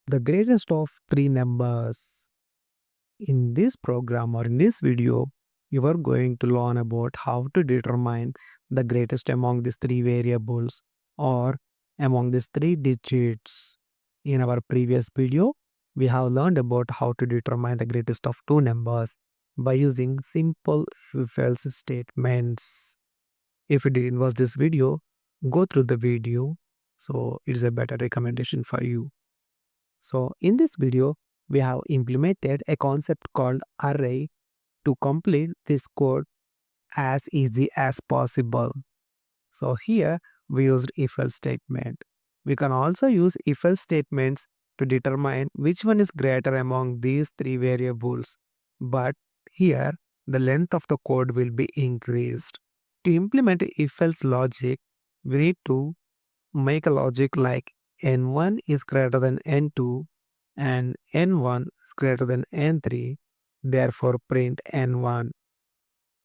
the greatest of three numbers. In this program or in this video, you are going to learn about how to determine the greatest among these three variables or among these three digits. In our previous video, we have learned about how to determine the greatest of two numbers by using simple if-else statements. If you didn't watch this video, go through the video. So it's a better recommendation for you. So in this video, we have implemented a concept called array to complete this code as easy as possible. So here we used if-else statement. We can also use if-else statements to determine which one is greater among these three variables. But here the length of the code will be increased. To implement if-else logic, we need to make a logic like n1 is greater than n2 and n1 is greater than n3, therefore print n1.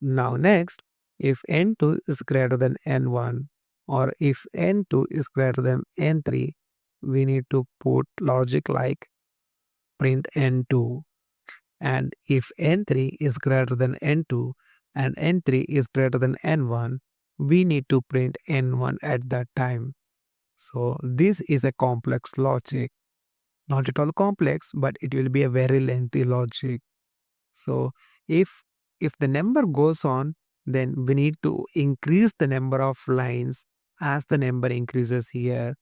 Now next, if n2 is greater than n1 or if n2 is greater than n3, we need to put logic like print n2. And if n3 is greater than n2 and n3 is greater than n1, we need to print n1 at that time. So this is a complex logic. Not at all complex, but it will be a very lengthy logic. So if the number goes on, then we need to increase the number of lines as the number increases here.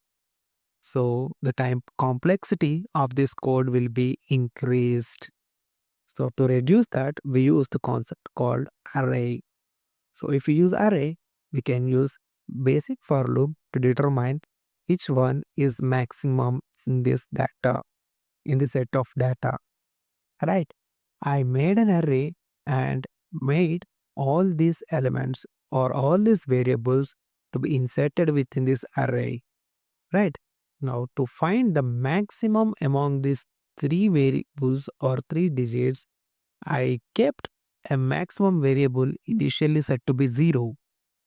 So the time complexity of this code will be increased. So to reduce that, we use the concept called array. So if we use array, we can use basic for loop to determine which one is maximum in this data, in the set of data, right? I made an array and made all these elements or all these variables to be inserted within this array, right? Now to find the maximum among these three variables or three digits, I kept a maximum variable initially set to be 0.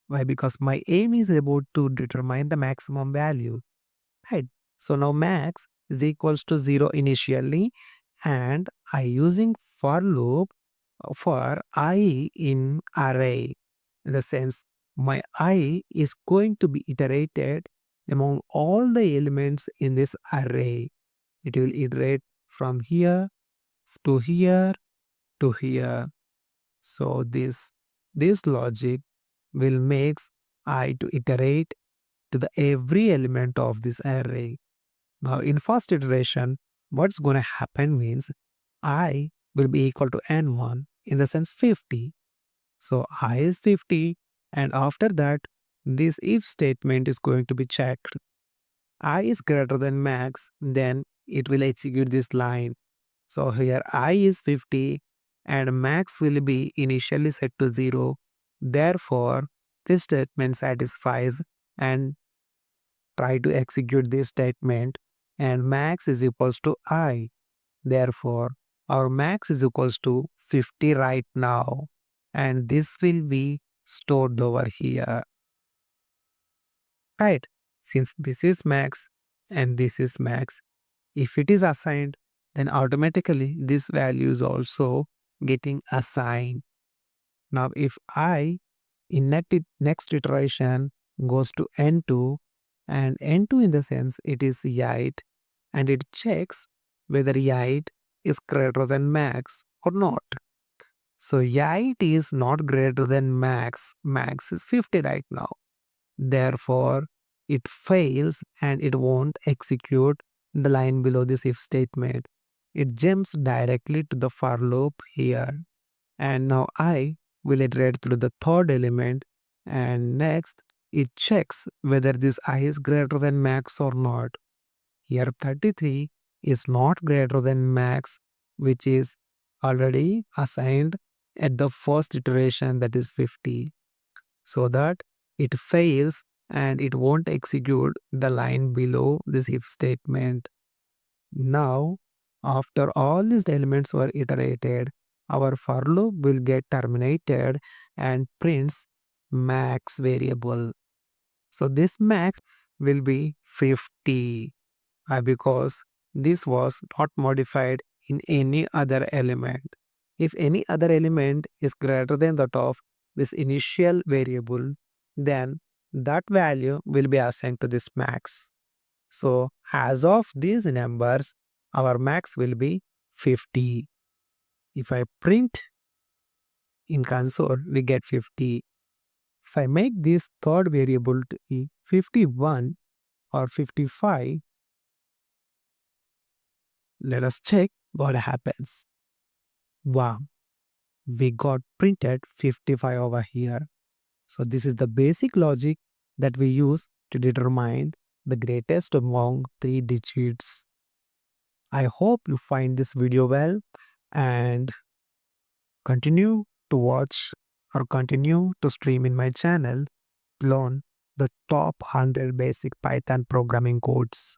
Why? Because my aim is about to determine the maximum value, right? So now max is equals to 0 initially, and I using for loop for I in array. In the sense, my I is going to be iterated among all the elements in this array. It will iterate from here to here to here. So this logic will makes I to iterate to the every element of this array. Now in first iteration, what's going to happen means I will be equal to n1 in the sense 50. So I is 50, and after that this if statement is going to be checked. I is greater than max, then it will execute this line. So here I is 50 and max will be initially set to 0. Therefore, this statement satisfies and try to execute this statement, and max is equals to I. Therefore, our max is equals to 50 right now, and this will be stored over here, right? Since this is max and this is max, if it is assigned, then automatically this value is also getting assigned. Now, if I in next iteration goes to n2, and n2 in the sense it is 8, and it checks whether 8 is greater than max or not. So 8 is not greater than max. Max is 50 right now. Therefore, it fails and it won't execute the line below this if statement. It jumps directly to the for loop here. And now I will iterate through the third element, and next it checks whether this I is greater than max or not. Here 33 is not greater than max, which is already assigned at the first iteration, that is 50. So that it fails and it won't execute the line below this if statement. Now, after all these elements were iterated, our for loop will get terminated and prints max variable. So this max will be 50 because this was not modified in any other element. If any other element is greater than that of this initial variable, then that value will be assigned to this max. So as of these numbers, our max will be 50. If I print in console, we get 50. If I make this third variable to be 51 or 55, let us check what happens. Wow, we got printed 55 over here. So this is the basic logic that we use to determine the greatest among three digits. I hope you find this video well and continue to watch or continue to stream in my channel, learn the top 100 basic Python programming codes.